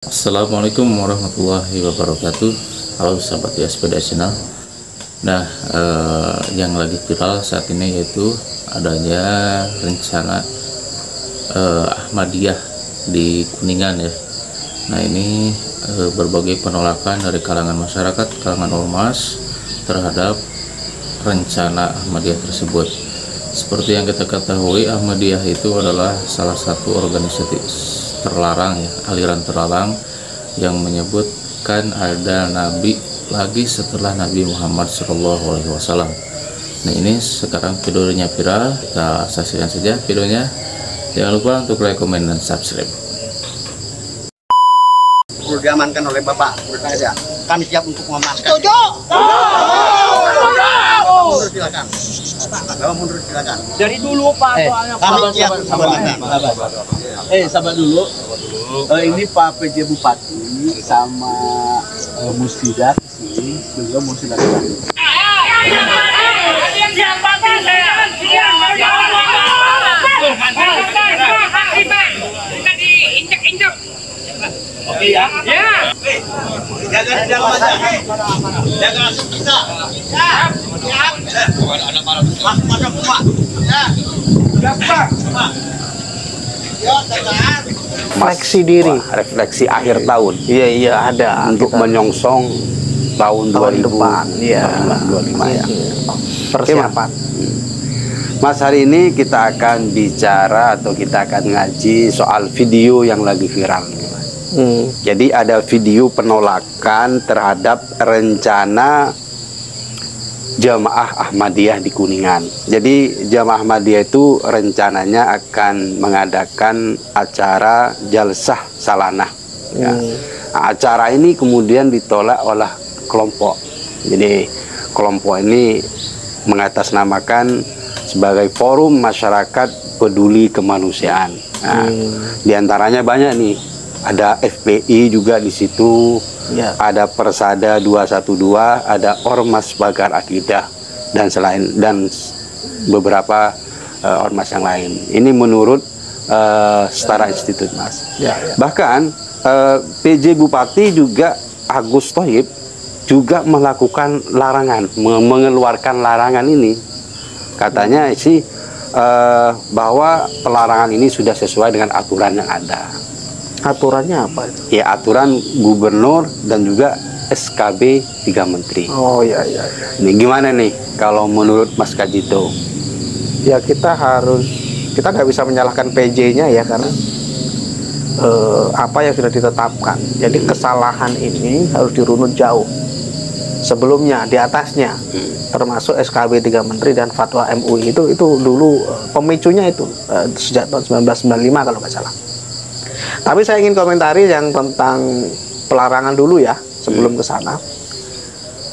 Assalamualaikum warahmatullahi wabarakatuh. Halo sahabat Sepeda Channel. Nah, yang lagi viral saat ini yaitu adanya rencana Ahmadiyah di Kuningan ya. Nah, ini berbagai penolakan dari kalangan masyarakat, kalangan ormas terhadap rencana Ahmadiyah tersebut. Seperti yang kita ketahui, Ahmadiyah itu adalah salah satu organisasi terlarang ya, aliran terlarang yang menyebutkan ada nabi lagi setelah Nabi Muhammad SAW. Nah, ini sekarang videonya viral, kita saksikan saja videonya. Jangan lupa untuk like, komen, dan subscribe. Perlu diamankan oleh Bapak, menurut saya kami siap untuk mengamankan. Setuju. Mundur silakan. Bapak mundur silakan. Dari dulu Pak, soalnya Kami siap untuk mengamankan. Sabar dulu. Ini Pak PJ Bupati sama Muslidat sini, beliau mau silakan. Oke ya. Ya. Jaga di dalam aja. Jaga langsung kita. Siap. Siap. Masuk Pak. Ya. Siap Pak. Ya, tekan. Refleksi diri, refleksi akhir tahun. Iya ada Untuk menyongsong tahun 2025 depan. Iya. ya. Persiapan. Mas, hari ini kita akan bicara atau kita akan ngaji soal video yang lagi viral. Jadi ada video penolakan terhadap rencana Jamaah Ahmadiyah di Kuningan. Jadi Jamaah Ahmadiyah itu rencananya akan mengadakan acara jalsah salanah. Ya. Nah, acara ini kemudian ditolak oleh kelompok. Jadi kelompok ini mengatasnamakan sebagai Forum Masyarakat Peduli Kemanusiaan. Nah, diantaranya banyak nih. Ada FPI juga di situ, ya. Ada Persada 212, ada Ormas Pagar Akidah dan beberapa ormas yang lain. Ini menurut Setara Institute, Mas. Ya. Bahkan PJ Bupati juga Agus Thohib juga melakukan larangan, mengeluarkan larangan ini. Katanya sih bahwa pelarangan ini sudah sesuai dengan aturan yang ada. Aturannya apa itu? Ya, aturan gubernur dan juga SKB 3 menteri. Oh iya. Ini gimana nih kalau menurut Mas Kajito? Ya kita nggak bisa menyalahkan PJ-nya ya, karena apa yang sudah ditetapkan. Jadi kesalahan ini harus dirunut jauh sebelumnya, di atasnya, termasuk SKB 3 menteri dan fatwa MUI itu dulu pemicunya itu sejak tahun 1995 kalau nggak salah. Tapi saya ingin komentari yang tentang pelarangan dulu ya, sebelum ke sana.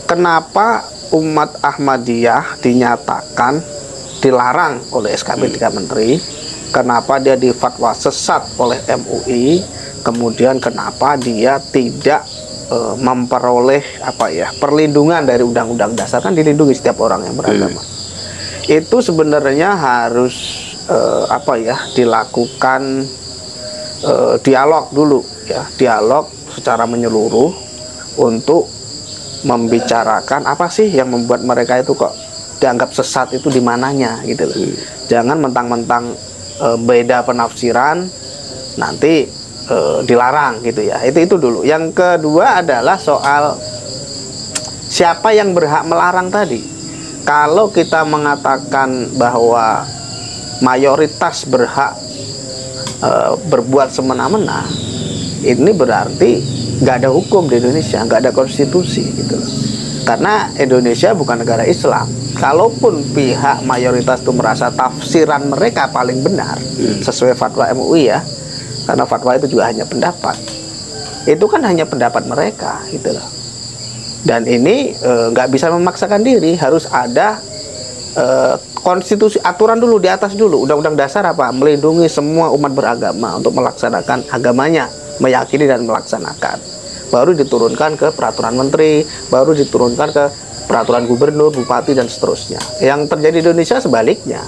Kenapa umat Ahmadiyah dinyatakan dilarang oleh SKB 3 menteri? Kenapa dia difatwa sesat oleh MUI? Kemudian kenapa dia tidak memperoleh perlindungan dari Undang-Undang Dasar? Kan dilindungi setiap orang yang beragama. Itu sebenarnya harus dilakukan dialog dulu ya, dialog secara menyeluruh untuk membicarakan apa sih yang membuat mereka itu kok dianggap sesat, itu di mananya gitu loh. Jangan mentang-mentang beda penafsiran nanti dilarang gitu ya. Itu dulu. Yang kedua adalah soal siapa yang berhak melarang tadi. Kalau kita mengatakan bahwa mayoritas berhak berbuat semena-mena, ini berarti nggak ada hukum di Indonesia, nggak ada konstitusi gitu loh. Karena Indonesia bukan negara Islam. Kalaupun pihak mayoritas itu merasa tafsiran mereka paling benar sesuai fatwa MUI ya, karena fatwa itu juga hanya pendapat, itu kan hanya pendapat mereka gitu loh. Dan ini nggak bisa memaksakan diri, harus ada konstitusi, aturan dulu di atas dulu. Undang-Undang Dasar melindungi semua umat beragama untuk melaksanakan agamanya, meyakini dan melaksanakan. Baru diturunkan ke peraturan menteri, baru diturunkan ke peraturan gubernur, bupati, dan seterusnya. Yang terjadi di Indonesia sebaliknya.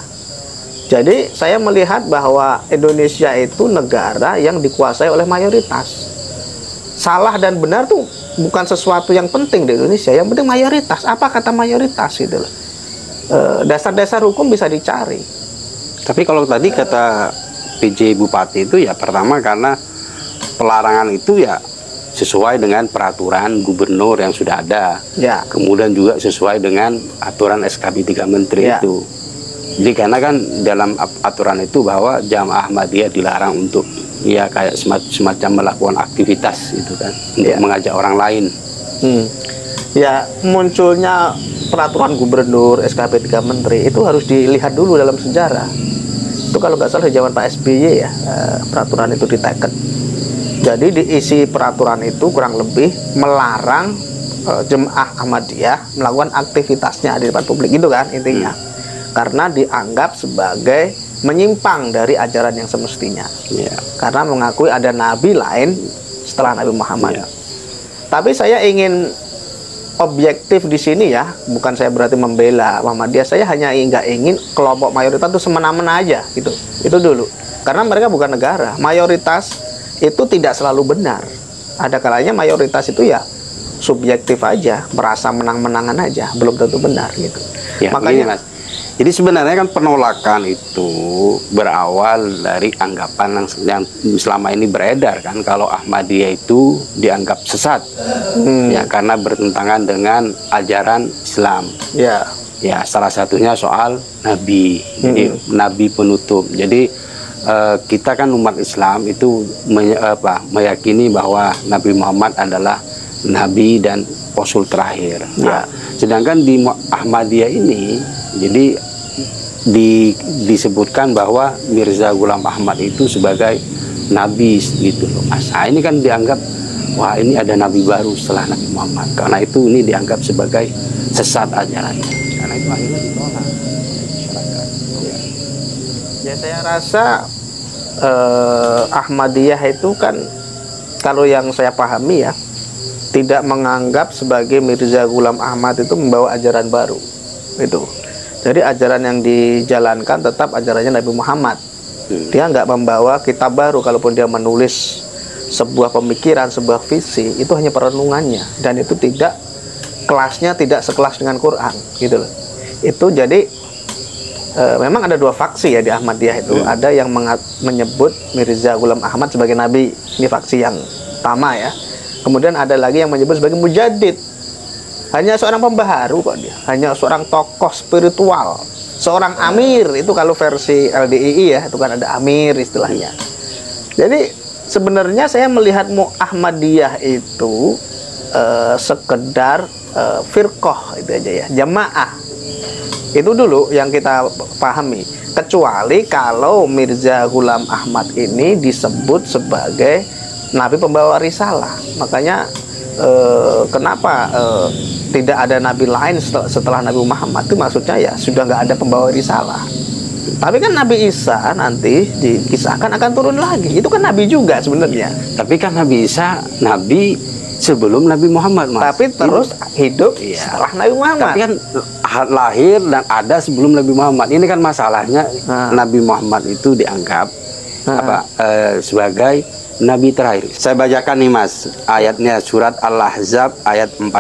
Jadi saya melihat bahwa Indonesia itu negara yang dikuasai oleh mayoritas. salah dan benar tuh bukan sesuatu yang penting di Indonesia. Yang penting mayoritas. Apa kata mayoritas gitu loh. Dasar-dasar hukum bisa dicari. Tapi kalau tadi kata PJ Bupati itu ya pertama karena pelarangan itu ya sesuai dengan peraturan gubernur yang sudah ada. Ya. Kemudian juga sesuai dengan aturan SKB 3 Menteri Ya. itu. Jadi karena kan dalam aturan itu bahwa jamaah Ahmadiyah dilarang untuk ya kayak semacam melakukan aktivitas itu kan untuk Ya. mengajak orang lain. Ya, munculnya peraturan gubernur SKB 3 Menteri itu harus dilihat dulu dalam sejarah. Itu kalau nggak salah di zaman Pak SBY ya, peraturan itu diteken. Jadi diisi peraturan itu kurang lebih melarang jemaah Ahmadiyah melakukan aktivitasnya di depan publik, itu kan intinya. Karena dianggap sebagai menyimpang dari ajaran yang semestinya. Ya. Karena mengakui ada nabi lain setelah Nabi Muhammad. Ya. Tapi saya ingin objektif di sini ya, bukan saya berarti membela Muhammadiyah. Saya hanya nggak ingin kelompok mayoritas itu semena-mena aja gitu. Itu dulu. Karena mereka bukan negara. Mayoritas itu tidak selalu benar. Ada kalanya mayoritas itu ya subjektif aja, merasa menang-menangan aja, belum tentu benar gitu. Ya, Makanya gini, Mas. Jadi sebenarnya kan penolakan itu berawal dari anggapan yang selama ini beredar kan kalau Ahmadiyah itu dianggap sesat ya karena bertentangan dengan ajaran Islam. ya, Ya salah satunya soal Nabi, jadi Nabi penutup. Jadi kita kan umat Islam itu meyakini bahwa Nabi Muhammad adalah Nabi dan Rasul terakhir. Nah, sedangkan di Ahmadiyah ini jadi disebutkan bahwa Mirza Ghulam Ahmad itu sebagai nabi gitu loh Mas. Nah, ini kan dianggap wah ini ada nabi baru setelah Nabi Muhammad. Karena itu ini dianggap sebagai sesat ajarannya. Karena itu akhirnya ditolak masyarakat. ya saya rasa Ahmadiyah itu kan kalau yang saya pahami ya tidak menganggap sebagai Mirza Ghulam Ahmad itu membawa ajaran baru itu. Jadi ajaran yang dijalankan tetap ajarannya Nabi Muhammad. Dia nggak membawa kitab baru. Kalaupun dia menulis sebuah pemikiran, sebuah visi, itu hanya perenungannya. Dan itu tidak, kelasnya tidak sekelas dengan Quran gitu loh. Itu jadi memang ada dua faksi ya di Ahmadiyah itu. Ada yang menyebut Mirza Ghulam Ahmad sebagai Nabi. Ini faksi yang pertama ya. Kemudian ada lagi yang menyebut sebagai Mujaddid. Hanya seorang pembaharu kok dia. Hanya seorang tokoh spiritual. Seorang amir. Itu kalau versi LDII ya. Itu kan ada amir istilahnya. Jadi sebenarnya saya melihat Ahmadiyah itu sekedar firqoh itu aja ya. Jamaah. Itu dulu yang kita pahami. Kecuali kalau Mirza Ghulam Ahmad ini disebut sebagai Nabi pembawa risalah. Makanya kenapa tidak ada nabi lain setelah Nabi Muhammad, itu maksudnya ya sudah nggak ada pembawa risalah. Tapi kan Nabi Isa nanti dikisahkan akan turun lagi, itu kan nabi juga sebenarnya. Tapi kan Nabi Isa nabi sebelum Nabi Muhammad, Mas. Tapi terus hidup setelah Nabi Muhammad. Tapi kan lahir dan ada sebelum Nabi Muhammad. Ini kan masalahnya Nabi Muhammad itu dianggap sebagai Nabi terakhir. Saya bacakan nih Mas, ayatnya surat Al-Ahzab ayat 40.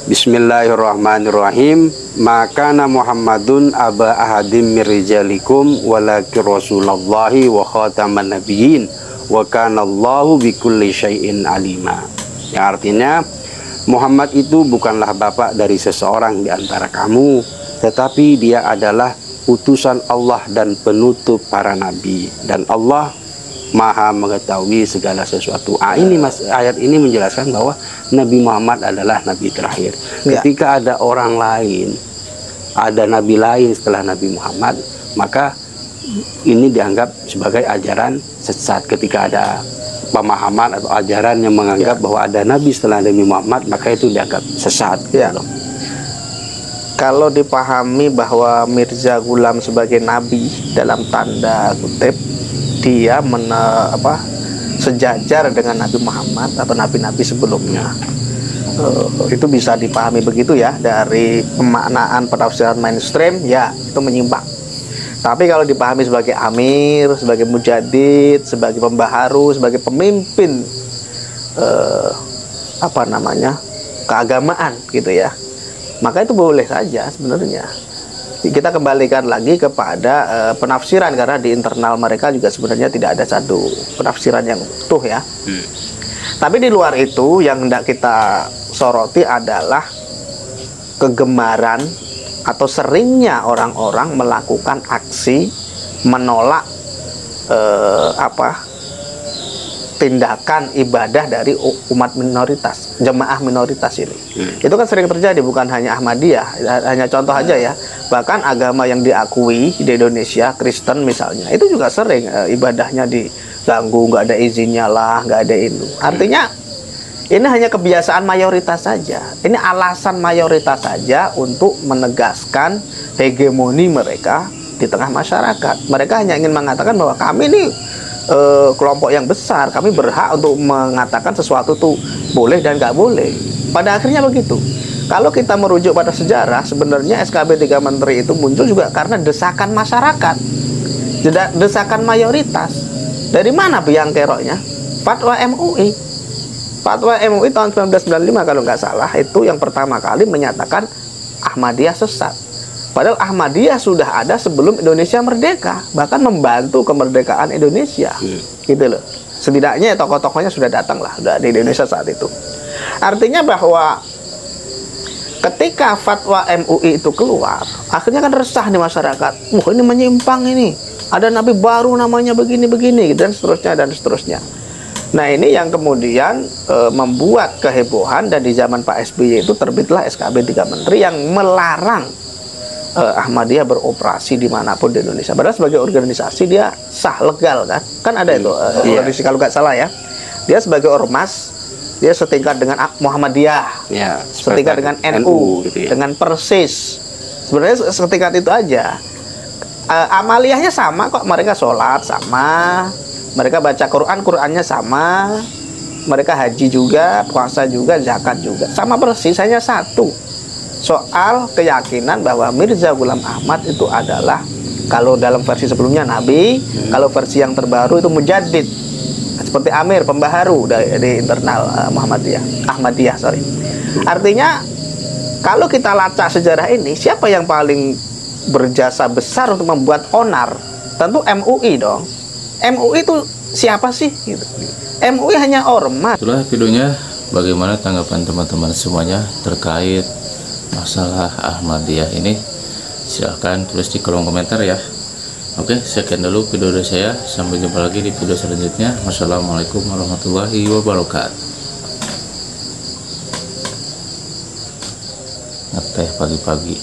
Bismillahirrahmanirrahim. Makana Muhammadun aba ahadim min rijalikum walakin rasulullahi wa khataman nabiyyin wa kana Allahu bikulli syai'in alima. Yang artinya Muhammad itu bukanlah bapak dari seseorang di antara kamu, tetapi dia adalah utusan Allah dan penutup para nabi, dan Allah Maha mengetahui segala sesuatu. Ini Mas, ayat ini menjelaskan bahwa Nabi Muhammad adalah nabi terakhir. Ketika ada orang lain, ada nabi lain setelah Nabi Muhammad, maka ini dianggap sebagai ajaran sesat. Ketika ada pemahaman atau ajaran yang menganggap bahwa ada nabi setelah Nabi Muhammad, maka itu dianggap sesat. Kalau dipahami bahwa Mirza Ghulam sebagai nabi dalam tanda kutip, dia sejajar dengan Nabi Muhammad atau nabi-nabi sebelumnya, itu bisa dipahami begitu ya. Dari pemaknaan penafsiran mainstream ya itu menyimpang. Tapi kalau dipahami sebagai amir, sebagai mujaddid, sebagai pembaharu, sebagai pemimpin apa namanya, keagamaan gitu ya, maka itu boleh saja sebenarnya. Kita kembalikan lagi kepada penafsiran, karena di internal mereka juga sebenarnya tidak ada satu penafsiran yang utuh ya. Tapi di luar itu yang hendak kita soroti adalah kegemaran atau seringnya orang-orang melakukan aksi menolak tindakan ibadah dari umat minoritas, jemaah minoritas ini. Itu kan sering terjadi, bukan hanya Ahmadiyah, hanya contoh aja ya. Bahkan agama yang diakui di Indonesia, Kristen misalnya, itu juga sering ibadahnya diganggu, nggak ada izinnya lah, nggak ada itu. Artinya ini hanya kebiasaan mayoritas saja. Ini alasan mayoritas saja untuk menegaskan hegemoni mereka di tengah masyarakat. Mereka hanya ingin mengatakan bahwa kami ini kelompok yang besar, kami berhak untuk mengatakan sesuatu itu boleh dan nggak boleh. Pada akhirnya begitu. Kalau kita merujuk pada sejarah, sebenarnya SKB 3 Menteri itu muncul juga karena desakan masyarakat, desakan mayoritas. Dari mana biang keroknya? Fatwa MUI. Fatwa MUI tahun 1995 kalau nggak salah, itu yang pertama kali menyatakan Ahmadiyah sesat. Padahal Ahmadiyah sudah ada sebelum Indonesia merdeka, bahkan membantu kemerdekaan Indonesia, gitu loh. Setidaknya tokoh-tokohnya sudah datang lah, sudah di Indonesia saat itu. Artinya bahwa ketika fatwa MUI itu keluar, akhirnya kan resah nih masyarakat. Wah, ini menyimpang ini. Ada nabi baru namanya begini-begini, dan seterusnya dan seterusnya. Nah, ini yang kemudian membuat kehebohan, dan di zaman Pak SBY itu terbitlah SKB 3 Menteri yang melarang Ahmadiyah beroperasi dimanapun di Indonesia. Padahal sebagai organisasi dia sah, legal kan? Kan ada itu organisasi kalau nggak salah ya. Dia sebagai ormas, dia setingkat dengan Muhammadiyah, setingkat dengan NU, gitu ya, dengan Persis. Sebenarnya setingkat itu aja. Amaliyahnya sama kok, mereka sholat sama, mereka baca Quran, Qurannya sama, mereka haji juga, puasa juga, zakat juga, sama persis, hanya satu. Soal keyakinan bahwa Mirza Ghulam Ahmad itu adalah, kalau dalam versi sebelumnya Nabi, kalau versi yang terbaru itu Mujaddid, seperti Amir, pembaharu dari internal Ahmadiyah. Artinya kalau kita lacak sejarah ini, siapa yang paling berjasa besar untuk membuat onar? Tentu MUI dong. MUI itu siapa sih? Gitu. MUI hanya ormas. Itulah videonya. Bagaimana tanggapan teman-teman semuanya terkait masalah Ahmadiyah ini? Silahkan tulis di kolom komentar ya. Oke, sekian dulu video dari saya. Sampai jumpa lagi di video selanjutnya. Wassalamualaikum warahmatullahi wabarakatuh. Ngeteh pagi-pagi.